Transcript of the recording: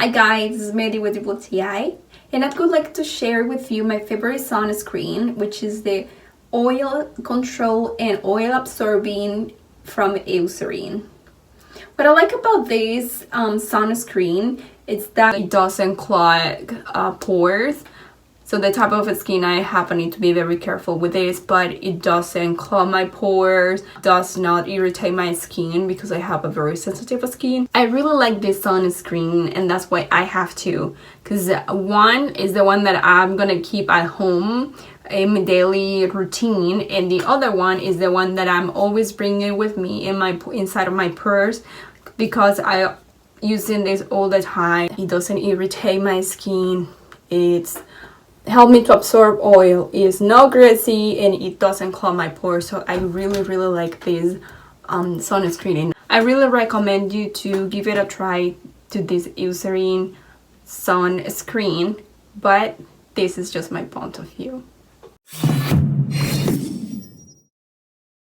Hi guys, this is Mehdi with WTI, and I'd like to share with you my favorite sunscreen, which is the oil control and oil absorbing from Eucerin. What I like about this sunscreen is that it doesn't clog pores. So the type of skin I have, I need to be very careful with this, but it doesn't clog my pores, does not irritate my skin because I have a very sensitive skin. I really like this sunscreen, and that's why I have two, because one is the one that I'm gonna keep at home in my daily routine, and the other one is the one that I'm always bringing with me in my inside of my purse because I using this all the time. It doesn't irritate my skin. It's help me to absorb oil, it's not greasy, and it doesn't clog my pores. So I really like this sunscreen. I really recommend you to give it a try to this Eucerin sunscreen, but this is just my point of view.